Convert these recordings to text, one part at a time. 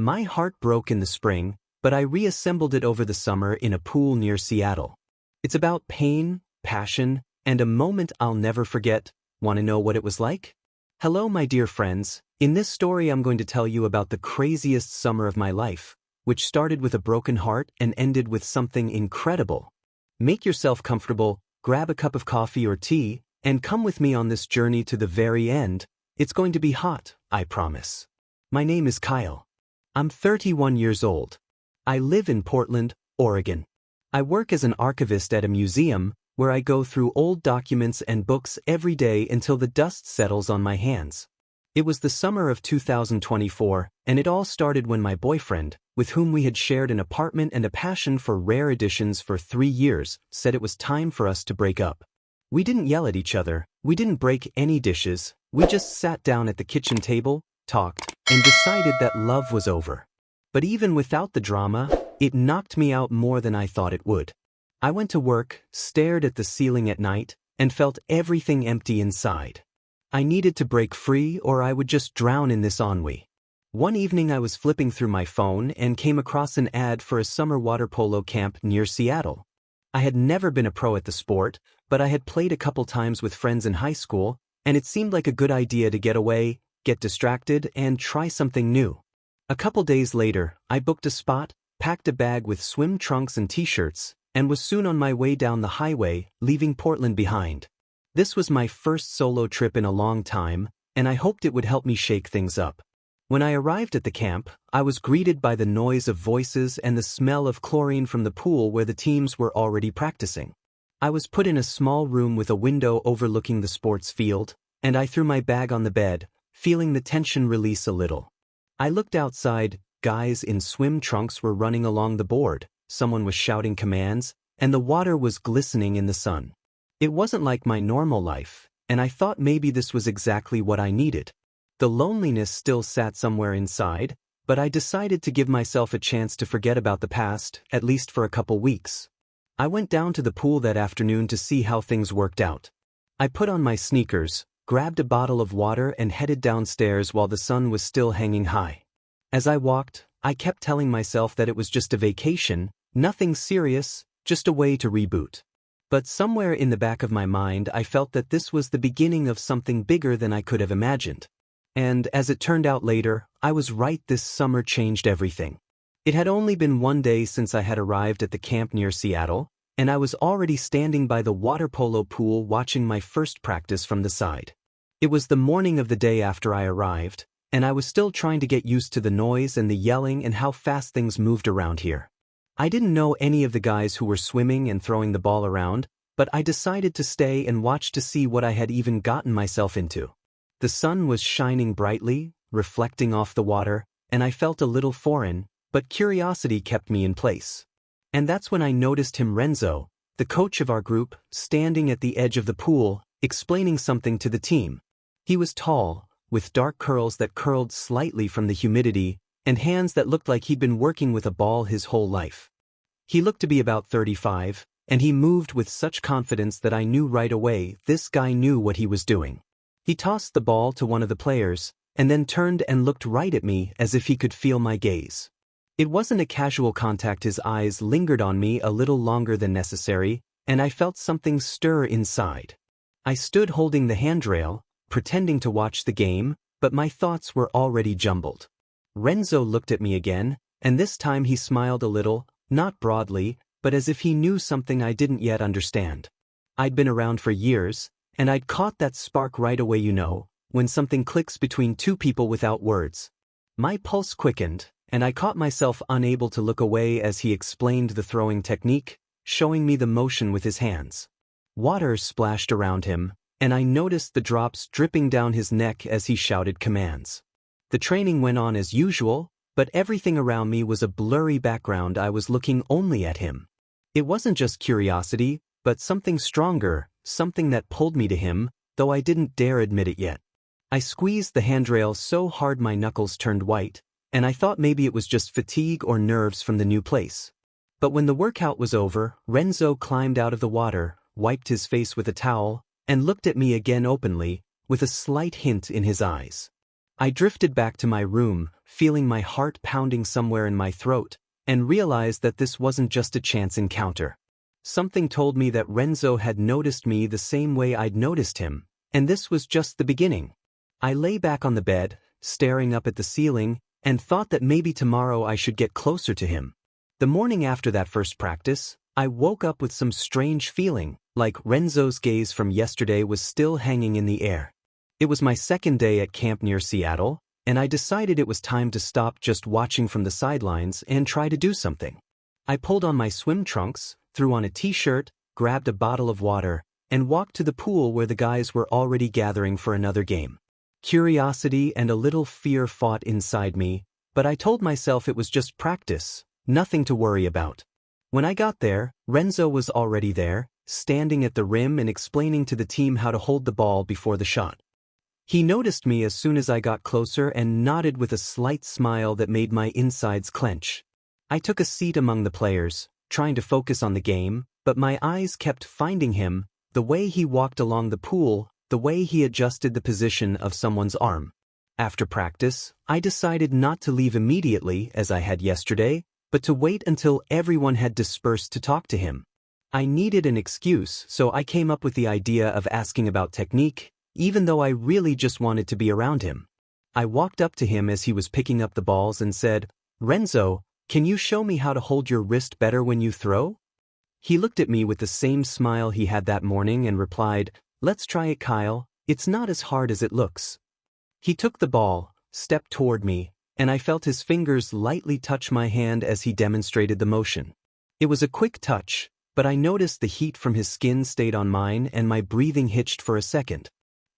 My heart broke in the spring, but I reassembled it over the summer in a pool near Seattle. It's about pain, passion, and a moment I'll never forget. Want to know what it was like? Hello, my dear friends. In this story, I'm going to tell you about the craziest summer of my life, which started with a broken heart and ended with something incredible. Make yourself comfortable, grab a cup of coffee or tea, and come with me on this journey to the very end. It's going to be hot, I promise. My name is Kyle. I'm 31 years old. I live in Portland, Oregon. I work as an archivist at a museum where I go through old documents and books every day until the dust settles on my hands. It was the summer of 2024, and it all started when my boyfriend, with whom we had shared an apartment and a passion for rare editions for 3 years, said it was time for us to break up. We didn't yell at each other, we didn't break any dishes, we just sat down at the kitchen table, talked, and decided that love was over. But even without the drama, it knocked me out more than I thought it would. I went to work, stared at the ceiling at night, and felt everything empty inside. I needed to break free or I would just drown in this ennui. One evening I was flipping through my phone and came across an ad for a summer water polo camp near Seattle. I had never been a pro at the sport, but I had played a couple times with friends in high school, and it seemed like a good idea to get away, get distracted, and try something new. A couple days later, I booked a spot, packed a bag with swim trunks and t-shirts, and was soon on my way down the highway, leaving Portland behind. This was my first solo trip in a long time, and I hoped it would help me shake things up. When I arrived at the camp, I was greeted by the noise of voices and the smell of chlorine from the pool where the teams were already practicing. I was put in a small room with a window overlooking the sports field, and I threw my bag on the bed, feeling the tension release a little. I looked outside, guys in swim trunks were running along the board, someone was shouting commands, and the water was glistening in the sun. It wasn't like my normal life, and I thought maybe this was exactly what I needed. The loneliness still sat somewhere inside, but I decided to give myself a chance to forget about the past, at least for a couple weeks. I went down to the pool that afternoon to see how things worked out. I put on my sneakers, grabbed a bottle of water and headed downstairs while the sun was still hanging high. As I walked, I kept telling myself that it was just a vacation, nothing serious, just a way to reboot. But somewhere in the back of my mind I felt that this was the beginning of something bigger than I could have imagined. And, as it turned out later, I was right. This summer changed everything. It had only been one day since I had arrived at the camp near Seattle, and I was already standing by the water polo pool watching my first practice from the side. It was the morning of the day after I arrived, and I was still trying to get used to the noise and the yelling and how fast things moved around here. I didn't know any of the guys who were swimming and throwing the ball around, but I decided to stay and watch to see what I had even gotten myself into. The sun was shining brightly, reflecting off the water, and I felt a little foreign, but curiosity kept me in place. And that's when I noticed him, Renzo, the coach of our group, standing at the edge of the pool, explaining something to the team. He was tall, with dark curls that curled slightly from the humidity, and hands that looked like he'd been working with a ball his whole life. He looked to be about 35, and he moved with such confidence that I knew right away this guy knew what he was doing. He tossed the ball to one of the players, and then turned and looked right at me as if he could feel my gaze. It wasn't a casual contact. His eyes lingered on me a little longer than necessary, and I felt something stir inside. I stood holding the handrail, pretending to watch the game, but my thoughts were already jumbled. Renzo looked at me again, and this time he smiled a little, not broadly, but as if he knew something I didn't yet understand. I'd been around for years, and I'd caught that spark right away, when something clicks between two people without words. My pulse quickened, and I caught myself unable to look away as he explained the throwing technique, showing me the motion with his hands. Water splashed around him, and I noticed the drops dripping down his neck as he shouted commands. The training went on as usual, but everything around me was a blurry background. I was looking only at him. It wasn't just curiosity, but something stronger, something that pulled me to him, though I didn't dare admit it yet. I squeezed the handrail so hard my knuckles turned white, and I thought maybe it was just fatigue or nerves from the new place. But when the workout was over, Renzo climbed out of the water, wiped his face with a towel, and looked at me again openly, with a slight hint in his eyes. I drifted back to my room, feeling my heart pounding somewhere in my throat, and realized that this wasn't just a chance encounter. Something told me that Renzo had noticed me the same way I'd noticed him, and this was just the beginning. I lay back on the bed, staring up at the ceiling, and thought that maybe tomorrow I should get closer to him. The morning after that first practice, I woke up with some strange feeling, like Renzo's gaze from yesterday was still hanging in the air. It was my second day at camp near Seattle, and I decided it was time to stop just watching from the sidelines and try to do something. I pulled on my swim trunks, threw on a t-shirt, grabbed a bottle of water, and walked to the pool where the guys were already gathering for another game. Curiosity and a little fear fought inside me, but I told myself it was just practice, nothing to worry about. When I got there, Renzo was already there, standing at the rim and explaining to the team how to hold the ball before the shot. He noticed me as soon as I got closer and nodded with a slight smile that made my insides clench. I took a seat among the players, trying to focus on the game, but my eyes kept finding him, the way he walked along the pool, the way he adjusted the position of someone's arm. After practice, I decided not to leave immediately as I had yesterday, but to wait until everyone had dispersed to talk to him. I needed an excuse, so I came up with the idea of asking about technique, even though I really just wanted to be around him. I walked up to him as he was picking up the balls and said, "Renzo, can you show me how to hold your wrist better when you throw?" He looked at me with the same smile he had that morning and replied, "Let's try it, Kyle. It's not as hard as it looks." He took the ball, stepped toward me, and I felt his fingers lightly touch my hand as he demonstrated the motion. It was a quick touch, but I noticed the heat from his skin stayed on mine and my breathing hitched for a second.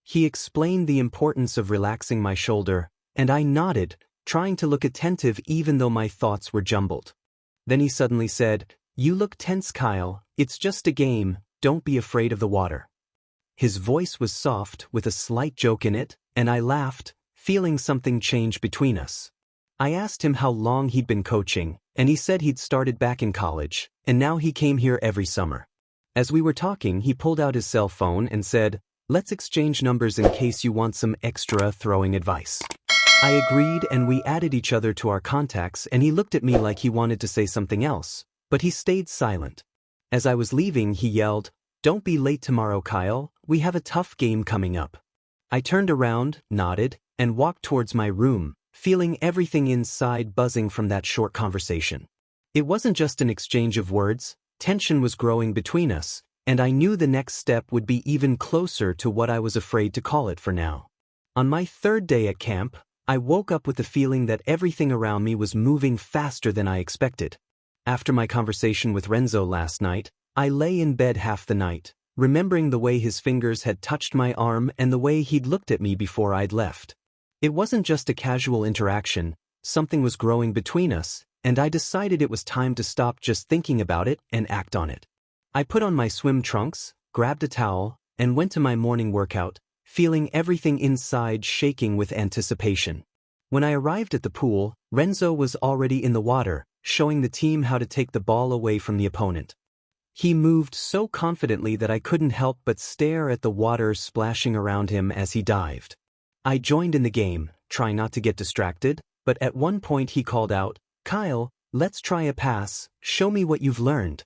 He explained the importance of relaxing my shoulder, and I nodded, trying to look attentive even though my thoughts were jumbled. Then he suddenly said, "You look tense, Kyle. It's just a game, don't be afraid of the water." His voice was soft, with a slight joke in it, and I laughed, feeling something change between us. I asked him how long he'd been coaching, and he said he'd started back in college, and now he came here every summer. As we were talking, he pulled out his cell phone and said, "Let's exchange numbers in case you want some extra throwing advice." I agreed and we added each other to our contacts, and he looked at me like he wanted to say something else, but he stayed silent. As I was leaving, he yelled, "Don't be late tomorrow, Kyle. We have a tough game coming up." I turned around, nodded, and walked towards my room, feeling everything inside buzzing from that short conversation. It wasn't just an exchange of words, tension was growing between us, and I knew the next step would be even closer to what I was afraid to call it for now. On my third day at camp, I woke up with the feeling that everything around me was moving faster than I expected. After my conversation with Renzo last night, I lay in bed half the night, remembering the way his fingers had touched my arm and the way he'd looked at me before I'd left. It wasn't just a casual interaction, something was growing between us, and I decided it was time to stop just thinking about it and act on it. I put on my swim trunks, grabbed a towel, and went to my morning workout, feeling everything inside shaking with anticipation. When I arrived at the pool, Renzo was already in the water, showing the team how to take the ball away from the opponent. He moved so confidently that I couldn't help but stare at the water splashing around him as he dived. I joined in the game, trying not to get distracted, but at one point he called out, "Kyle, let's try a pass, show me what you've learned."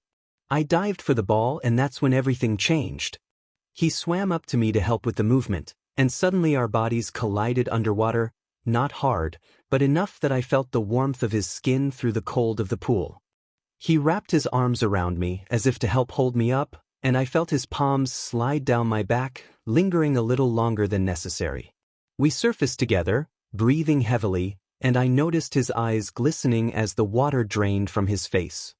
I dived for the ball, and that's when everything changed. He swam up to me to help with the movement, and suddenly our bodies collided underwater, not hard, but enough that I felt the warmth of his skin through the cold of the pool. He wrapped his arms around me as if to help hold me up, and I felt his palms slide down my back, lingering a little longer than necessary. We surfaced together, breathing heavily, and I noticed his eyes glistening as the water drained from his face.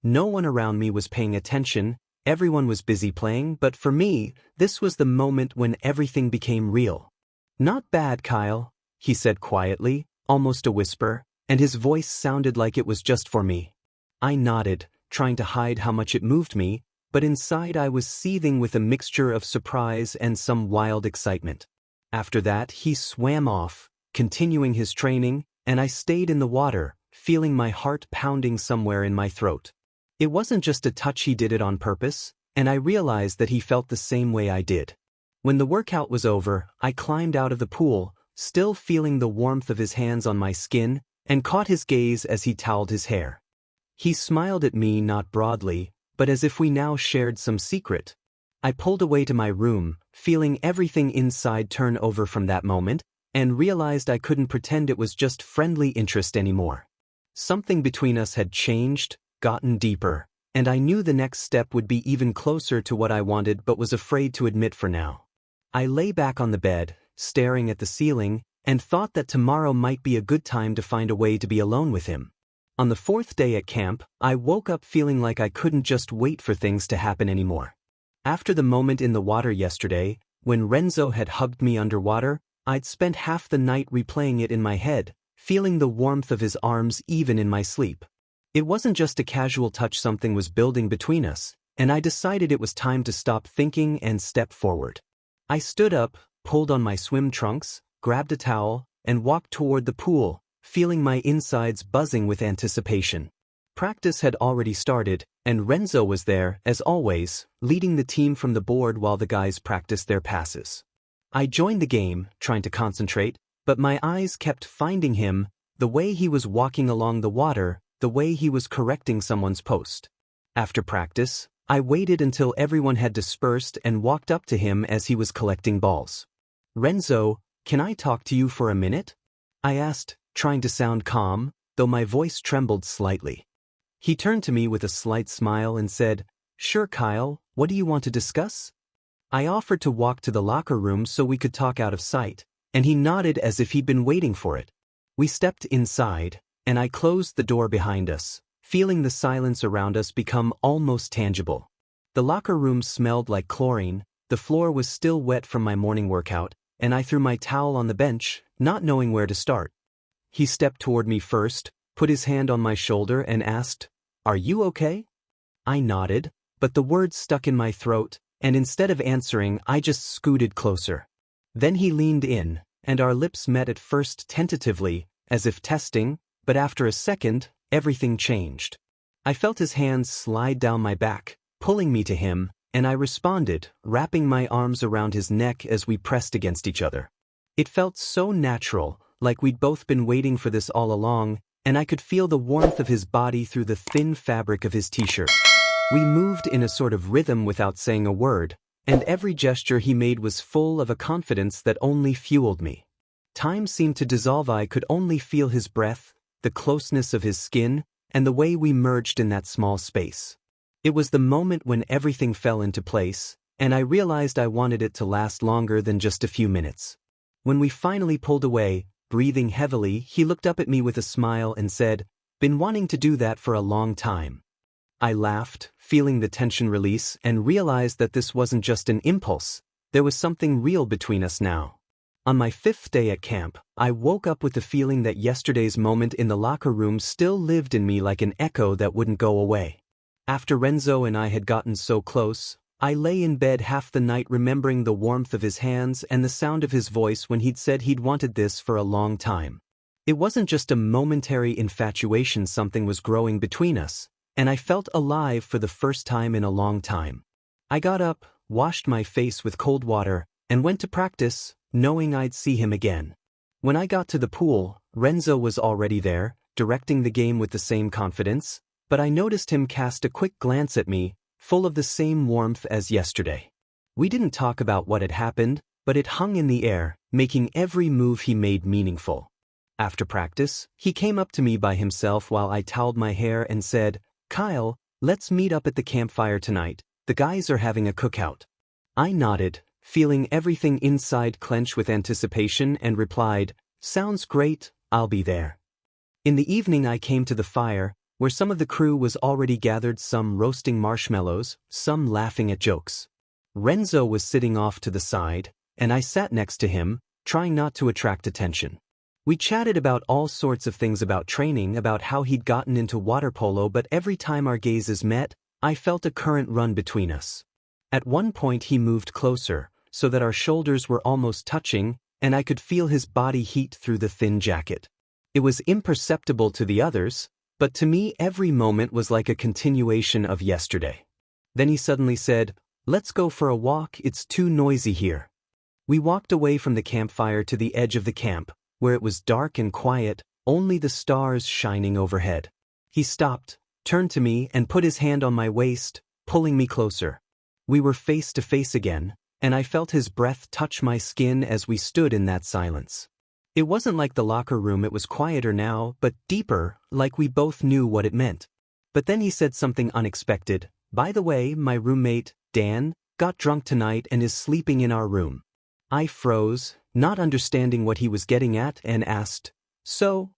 No one around me was paying attention, everyone was busy playing, but for me, this was the moment when everything became real. "Not bad, Kyle," he said quietly, almost a whisper, and his voice sounded like it was just for me. I nodded, trying to hide how much it moved me, but inside I was seething with a mixture of surprise and some wild excitement. After that, he swam off, continuing his training, and I stayed in the water, feeling my heart pounding somewhere in my throat. It wasn't just a touch, he did it on purpose, and I realized that he felt the same way I did. When the workout was over, I climbed out of the pool, still feeling the warmth of his hands on my skin, and caught his gaze as he toweled his hair. He smiled at me not broadly, but as if we now shared some secret. I pulled away to my room, feeling everything inside turn over from that moment, and realized I couldn't pretend it was just friendly interest anymore. Something between us had changed, gotten deeper, and I knew the next step would be even closer to what I wanted but was afraid to admit for now. I lay back on the bed, staring at the ceiling, and thought that tomorrow might be a good time to find a way to be alone with him. On the fourth day at camp, I woke up feeling like I couldn't just wait for things to happen anymore. After the moment in the water yesterday, when Renzo had hugged me underwater, I'd spent half the night replaying it in my head, feeling the warmth of his arms even in my sleep. It wasn't just a casual touch, something was building between us, and I decided it was time to stop thinking and step forward. I stood up, pulled on my swim trunks, grabbed a towel, and walked toward the pool, feeling my insides buzzing with anticipation. Practice had already started, and Renzo was there, as always, leading the team from the board while the guys practiced their passes. I joined the game, trying to concentrate, but my eyes kept finding him, the way he was walking along the water, the way he was correcting someone's post. After practice, I waited until everyone had dispersed and walked up to him as he was collecting balls. "Renzo, can I talk to you for a minute?" I asked, trying to sound calm, though my voice trembled slightly. He turned to me with a slight smile and said, "Sure, Kyle, what do you want to discuss?" I offered to walk to the locker room so we could talk out of sight, and he nodded as if he'd been waiting for it. We stepped inside, and I closed the door behind us, feeling the silence around us become almost tangible. The locker room smelled like chlorine, the floor was still wet from my morning workout, and I threw my towel on the bench, not knowing where to start. He stepped toward me first, put his hand on my shoulder and asked, "Are you okay?" I nodded, but the words stuck in my throat, and instead of answering, I just scooted closer. Then he leaned in, and our lips met at first tentatively, as if testing, but after a second, everything changed. I felt his hands slide down my back, pulling me to him, and I responded, wrapping my arms around his neck as we pressed against each other. It felt so natural, like we'd both been waiting for this all along, and I could feel the warmth of his body through the thin fabric of his t-shirt. We moved in a sort of rhythm without saying a word, and every gesture he made was full of a confidence that only fueled me. Time seemed to dissolve. I could only feel his breath, the closeness of his skin, and the way we merged in that small space. It was the moment when everything fell into place, and I realized I wanted it to last longer than just a few minutes. When we finally pulled away, breathing heavily, he looked up at me with a smile and said, "Been wanting to do that for a long time." I laughed, feeling the tension release, and realized that this wasn't just an impulse. There was something real between us now. On my fifth day at camp, I woke up with the feeling that yesterday's moment in the locker room still lived in me like an echo that wouldn't go away. After Renzo and I had gotten so close, I lay in bed half the night remembering the warmth of his hands and the sound of his voice when he'd said he'd wanted this for a long time. It wasn't just a momentary infatuation, something was growing between us, and I felt alive for the first time in a long time. I got up, washed my face with cold water, and went to practice, knowing I'd see him again. When I got to the pool, Renzo was already there, directing the game with the same confidence, but I noticed him cast a quick glance at me, full of the same warmth as yesterday. We didn't talk about what had happened, but it hung in the air, making every move he made meaningful. After practice, he came up to me by himself while I toweled my hair and said, "Kyle, let's meet up at the campfire tonight, the guys are having a cookout." I nodded, feeling everything inside clench with anticipation, and replied, "Sounds great, I'll be there." In the evening I came to the fire, where some of the crew was already gathered, some roasting marshmallows, some laughing at jokes. Renzo was sitting off to the side, and I sat next to him, trying not to attract attention. We chatted about all sorts of things, about training, about how he'd gotten into water polo, but every time our gazes met, I felt a current run between us. At one point he moved closer, so that our shoulders were almost touching, and I could feel his body heat through the thin jacket. It was imperceptible to the others, but to me every moment was like a continuation of yesterday. Then he suddenly said, "Let's go for a walk, it's too noisy here." We walked away from the campfire to the edge of the camp, where it was dark and quiet, only the stars shining overhead. He stopped, turned to me, and put his hand on my waist, pulling me closer. We were face to face again, and I felt his breath touch my skin as we stood in that silence. It wasn't like the locker room, it was quieter now, but deeper, like we both knew what it meant. But then he said something unexpected. "By the way, my roommate, Dan, got drunk tonight and is sleeping in our room." I froze, not understanding what he was getting at, and asked, "So?"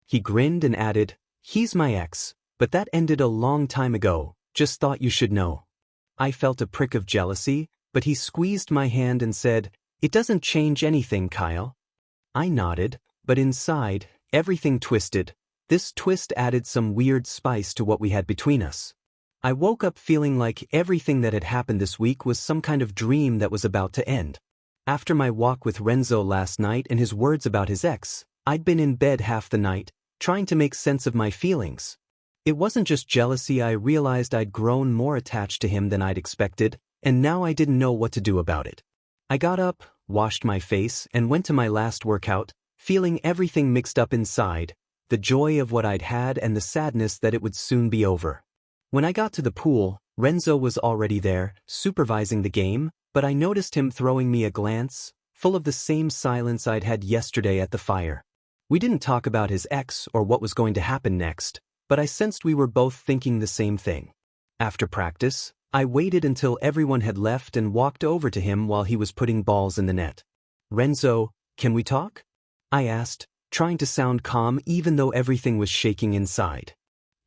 He grinned and added, "He's my ex, but that ended a long time ago, just thought you should know." I felt a prick of jealousy, but he squeezed my hand and said, "It doesn't change anything, Kyle." I nodded, but inside, everything twisted. This twist added some weird spice to what we had between us. I woke up feeling like everything that had happened this week was some kind of dream that was about to end. After my walk with Renzo last night and his words about his ex, I'd been in bed half the night, trying to make sense of my feelings. It wasn't just jealousy. I realized I'd grown more attached to him than I'd expected, and now I didn't know what to do about it. I got up, washed my face, and went to my last workout, feeling everything mixed up inside, the joy of what I'd had and the sadness that it would soon be over. When I got to the pool, Renzo was already there, supervising the game, but I noticed him throwing me a glance, full of the same silence I'd had yesterday at the fire. We didn't talk about his ex or what was going to happen next, but I sensed we were both thinking the same thing. After practice, I waited until everyone had left and walked over to him while he was putting balls in the net. "Renzo, can we talk?" I asked, trying to sound calm even though everything was shaking inside.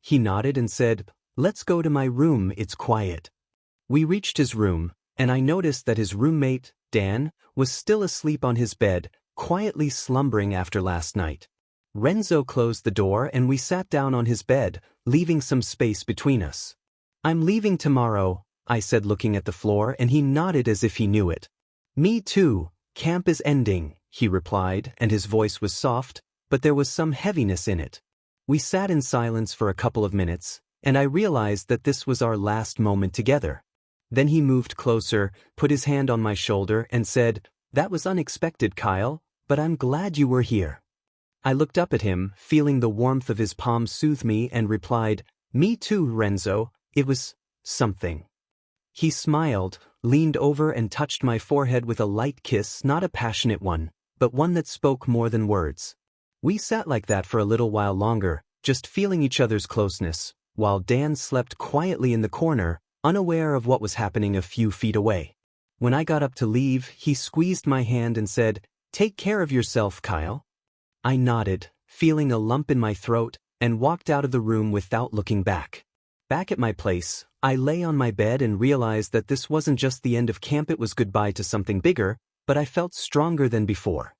He nodded and said, "Let's go to my room, it's quiet." We reached his room, and I noticed that his roommate, Dan, was still asleep on his bed, quietly slumbering after last night. Renzo closed the door and we sat down on his bed, leaving some space between us. "I'm leaving tomorrow," I said, looking at the floor, and he nodded as if he knew it. "Me too, camp is ending," he replied, and his voice was soft, but there was some heaviness in it. We sat in silence for a couple of minutes, and I realized that this was our last moment together. Then he moved closer, put his hand on my shoulder, and said, "That was unexpected, Kyle, but I'm glad you were here." I looked up at him, feeling the warmth of his palm soothe me, and replied, "Me too, Renzo, it was something." He smiled, leaned over and touched my forehead with a light kiss, not a passionate one, but one that spoke more than words. We sat like that for a little while longer, just feeling each other's closeness, while Dan slept quietly in the corner, unaware of what was happening a few feet away. When I got up to leave, he squeezed my hand and said, "Take care of yourself, Kyle." I nodded, feeling a lump in my throat, and walked out of the room without looking back. Back at my place, I lay on my bed and realized that this wasn't just the end of camp, it was goodbye to something bigger, but I felt stronger than before.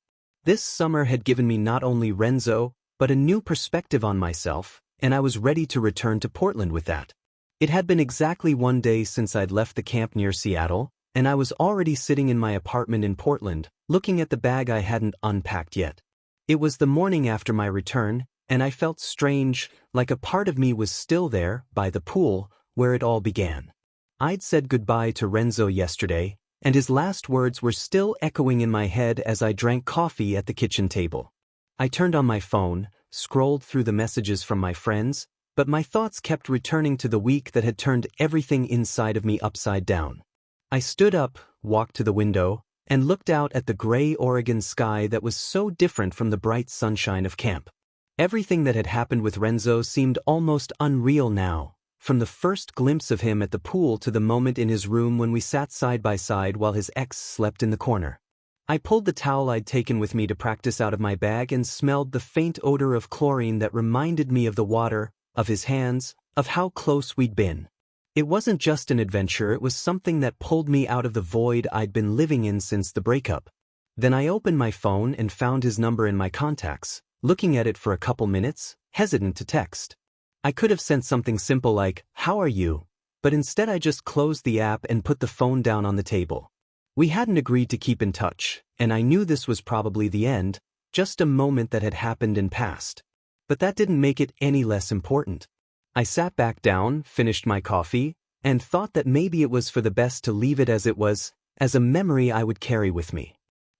This summer had given me not only Renzo, but a new perspective on myself, and I was ready to return to Portland with that. It had been exactly one day since I'd left the camp near Seattle, and I was already sitting in my apartment in Portland, looking at the bag I hadn't unpacked yet. It was the morning after my return, and I felt strange, like a part of me was still there, by the pool, where it all began. I'd said goodbye to Renzo yesterday, and his last words were still echoing in my head as I drank coffee at the kitchen table. I turned on my phone, scrolled through the messages from my friends, but my thoughts kept returning to the week that had turned everything inside of me upside down. I stood up, walked to the window, and looked out at the gray Oregon sky that was so different from the bright sunshine of camp. Everything that had happened with Renzo seemed almost unreal now, from the first glimpse of him at the pool to the moment in his room when we sat side by side while his ex slept in the corner. I pulled the towel I'd taken with me to practice out of my bag and smelled the faint odor of chlorine that reminded me of the water, of his hands, of how close we'd been. It wasn't just an adventure, it was something that pulled me out of the void I'd been living in since the breakup. Then I opened my phone and found his number in my contacts, looking at it for a couple minutes, hesitant to text. I could have sent something simple like, "How are you?" but instead I just closed the app and put the phone down on the table. We hadn't agreed to keep in touch, and I knew this was probably the end, just a moment that had happened and passed. But that didn't make it any less important. I sat back down, finished my coffee, and thought that maybe it was for the best to leave it as it was, as a memory I would carry with me.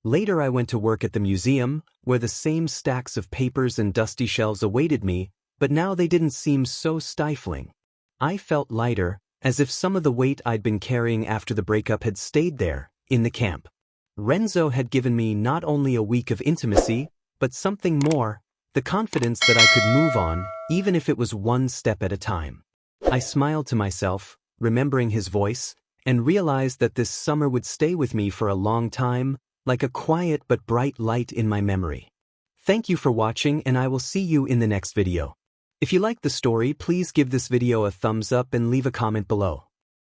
Later I went to work at the museum, where the same stacks of papers and dusty shelves awaited me, but now they didn't seem so stifling. I felt lighter, as if some of the weight I'd been carrying after the breakup had stayed there, in the camp. Renzo had given me not only a week of intimacy, but something more, the confidence that I could move on, even if it was one step at a time. I smiled to myself, remembering his voice, and realized that this summer would stay with me for a long time, like a quiet but bright light in my memory. Thank you for watching, and I will see you in the next video. If you liked the story, please give this video a thumbs up and leave a comment below.